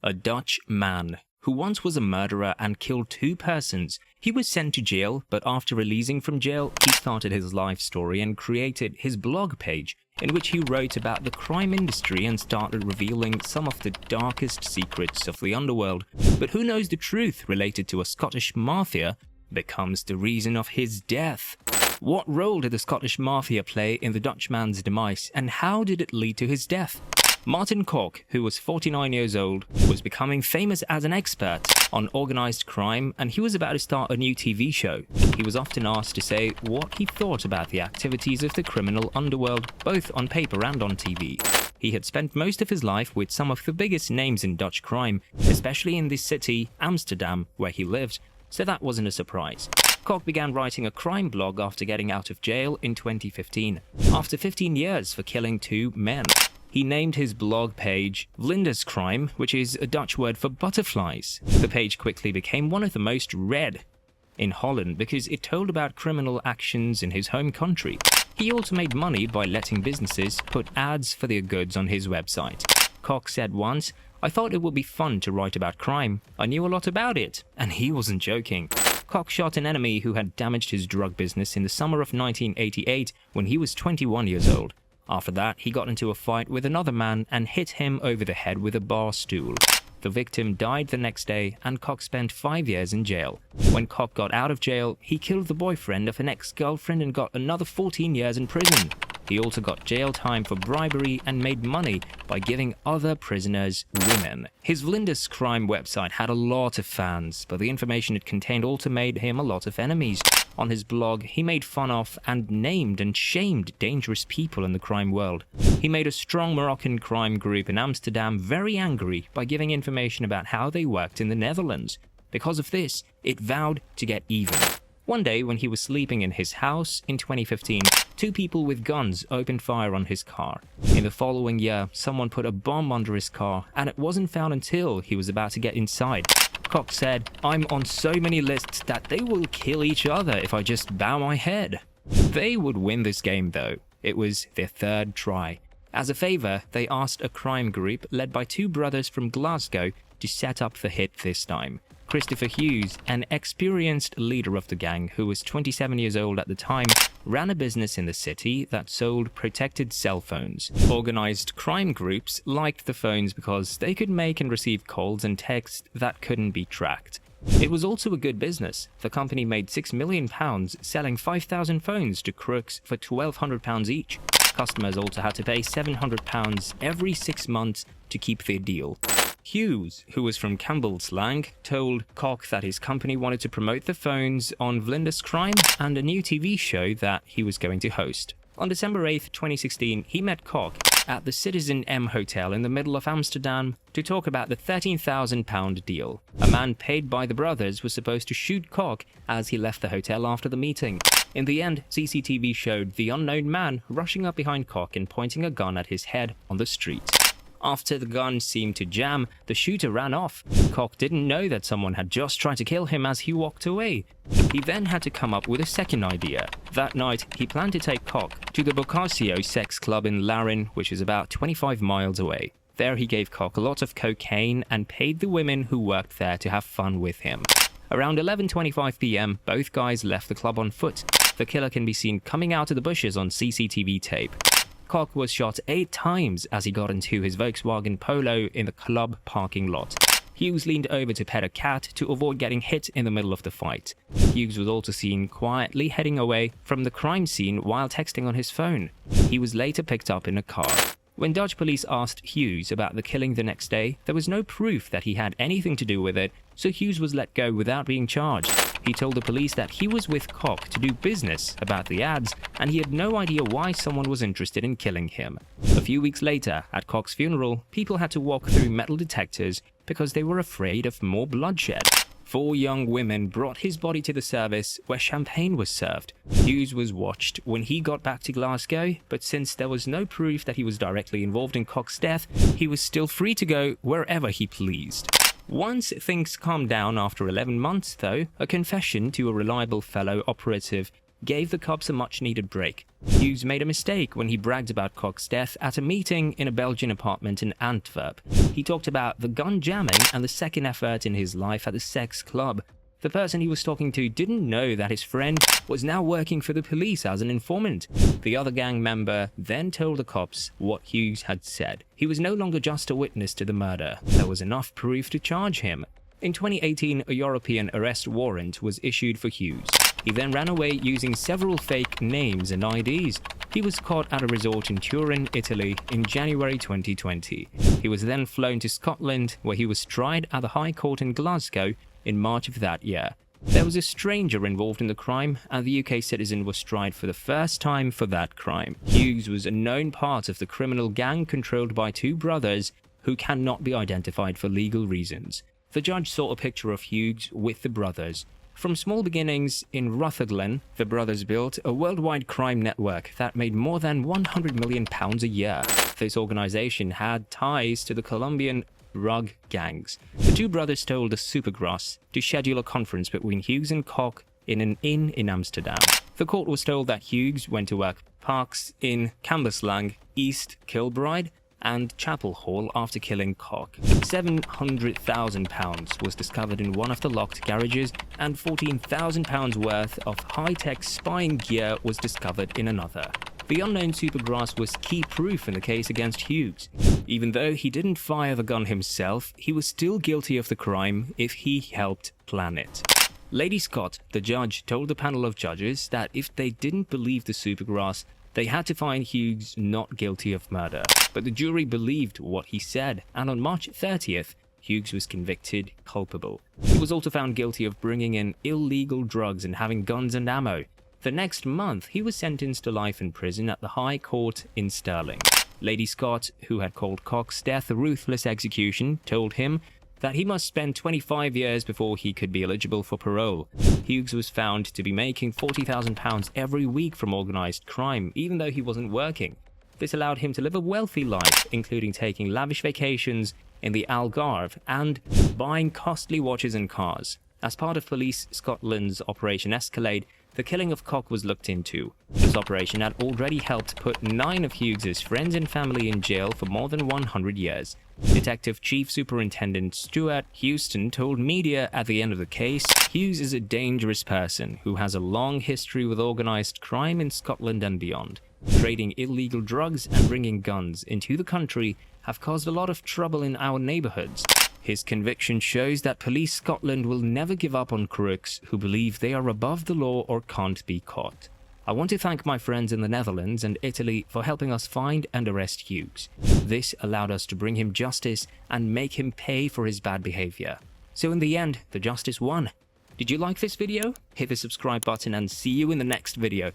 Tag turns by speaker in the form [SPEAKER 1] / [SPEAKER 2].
[SPEAKER 1] A Dutch man who once was a murderer and killed 2 persons. He was sent to jail, but after releasing from jail, he started his life story and created his blog page, in which he wrote about the crime industry and started revealing some of the darkest secrets of the underworld. But who knows, the truth related to a Scottish mafia becomes the reason of his death. What role did the Scottish mafia play in the Dutchman's demise, and how did it lead to his death? Martin Koch, who was 49 years old, was becoming famous as an expert on organized crime, and he was about to start a new TV show. He was often asked to say what he thought about the activities of the criminal underworld, both on paper and on TV. He had spent most of his life with some of the biggest names in Dutch crime, especially in the city, Amsterdam, where he lived, so that wasn't a surprise. Koch began writing a crime blog after getting out of jail in 2015, after 15 years for killing 2 men. He named his blog page Vlinders Crime, which is a Dutch word for butterflies. The page quickly became one of the most read in Holland because it told about criminal actions in his home country. He also made money by letting businesses put ads for their goods on his website. Koch said once, "I thought it would be fun to write about crime. I knew a lot about it." And he wasn't joking. Koch shot an enemy who had damaged his drug business in the summer of 1988 when he was 21 years old. After that, he got into a fight with another man and hit him over the head with a bar stool. The victim died the next day, and Koch spent 5 years in jail. When Koch got out of jail, he killed the boyfriend of an ex-girlfriend and got another 14 years in prison. He also got jail time for bribery and made money by giving other prisoners women. His Vlinders Crime website had a lot of fans, but the information it contained also made him a lot of enemies. On his blog, he made fun of and named and shamed dangerous people in the crime world. He made a strong Moroccan crime group in Amsterdam very angry by giving information about how they worked in the Netherlands. Because of this, it vowed to get even. One day, when he was sleeping in his house in 2015, 2 people with guns opened fire on his car. In the following year, someone put a bomb under his car, and it wasn't found until he was about to get inside. Koch said, "I'm on so many lists that they will kill each other if I just bow my head." They would win this game though. It was their 3rd try. As a favor, they asked a crime group led by 2 brothers from Glasgow to set up the hit this time. Christopher Hughes, an experienced leader of the gang who was 27 years old at the time, ran a business in the city that sold protected cell phones. Organized crime groups liked the phones because they could make and receive calls and texts that couldn't be tracked. It was also a good business. The company made £6 million selling 5,000 phones to crooks for £1,200 each. Customers also had to pay £700 every 6 months to keep their deal. Hughes, who was from Campbellslang, told Koch that his company wanted to promote the phones on Vlinders Crime and a new TV show that he was going to host. On December 8, 2016, he met Koch at the Citizen M Hotel in the middle of Amsterdam to talk about the £13,000 deal. A man paid by the brothers was supposed to shoot Koch as he left the hotel after the meeting. In the end, CCTV showed the unknown man rushing up behind Koch and pointing a gun at his head on the street. After the gun seemed to jam, the shooter ran off. Koch didn't know that someone had just tried to kill him as he walked away. He then had to come up with a second idea. That night, he planned to take Koch to the Boccaccio sex club in Laren, which is about 25 miles away. There he gave Koch a lot of cocaine and paid the women who worked there to have fun with him. Around 11:25 p.m., both guys left the club on foot. The killer can be seen coming out of the bushes on CCTV tape. Koch was shot 8 times as he got into his Volkswagen Polo in the club parking lot. Hughes leaned over to pet a cat to avoid getting hit in the middle of the fight. Hughes was also seen quietly heading away from the crime scene while texting on his phone. He was later picked up in a car. When Dutch police asked Hughes about the killing the next day, there was no proof that he had anything to do with it, so Hughes was let go without being charged. He told the police that he was with Koch to do business about the ads, and he had no idea why someone was interested in killing him. A few weeks later, at Koch's funeral, people had to walk through metal detectors because they were afraid of more bloodshed. 4 young women brought his body to the service where champagne was served. Hughes was watched when he got back to Glasgow, but since there was no proof that he was directly involved in Koch's death, he was still free to go wherever he pleased. Once things calmed down after 11 months, though, a confession to a reliable fellow operative gave the cops a much-needed break. Hughes made a mistake when he bragged about Koch's death at a meeting in a Belgian apartment in Antwerp. He talked about the gun jamming and the second effort in his life at the sex club. The person he was talking to didn't know that his friend was now working for the police as an informant. The other gang member then told the cops what Hughes had said. He was no longer just a witness to the murder. There was enough proof to charge him. In 2018, a European arrest warrant was issued for Hughes. He then ran away using several fake names and IDs. He was caught at a resort in Turin, Italy in January 2020. He was then flown to Scotland, where he was tried at the High Court in Glasgow in March of that year. There was a stranger involved in the crime, and the UK citizen was tried for the first time for that crime. Hughes was a known part of the criminal gang controlled by two brothers who cannot be identified for legal reasons. The judge saw a picture of Hughes with the brothers. From small beginnings in Rutherglen, the brothers built a worldwide crime network that made more than £100 million a year. This organization had ties to the Colombian drug gangs. The two brothers told the Supergrass to schedule a conference between Hughes and Koch in an inn in Amsterdam. The court was told that Hughes went to work parks in Cambuslang, East Kilbride, and Chapel Hall after killing Koch. £700,000 was discovered in one of the locked garages, and £14,000 worth of high-tech spying gear was discovered in another. The unknown Supergrass was key proof in the case against Hughes. Even though he didn't fire the gun himself, he was still guilty of the crime if he helped plan it. Lady Scott, the judge, told the panel of judges that if they didn't believe the Supergrass, they had to find Hughes not guilty of murder. But the jury believed what he said, and on March 30th, Hughes was convicted culpable. He was also found guilty of bringing in illegal drugs and having guns and ammo. The next month, he was sentenced to life in prison at the High Court in Stirling. Lady Scott, who had called Koch's death a ruthless execution, told him that he must spend 25 years before he could be eligible for parole. Hughes was found to be making £40,000 every week from organized crime, even though he wasn't working. This allowed him to live a wealthy life, including taking lavish vacations in the Algarve and buying costly watches and cars. As part of Police Scotland's Operation Escalade, the killing of Koch was looked into. This operation had already helped put 9 of Hughes's friends and family in jail for more than 100 years. Detective Chief Superintendent Stuart Houston told media at the end of the case, Hughes is a dangerous person who has a long history with organized crime in Scotland and beyond. Trading illegal drugs and bringing guns into the country have caused a lot of trouble in our neighborhoods. His conviction shows that Police Scotland will never give up on crooks who believe they are above the law or can't be caught. I want to thank my friends in the Netherlands and Italy for helping us find and arrest Hughes. This allowed us to bring him justice and make him pay for his bad behavior. So in the end, the justice won. Did you like this video? Hit the subscribe button and see you in the next video.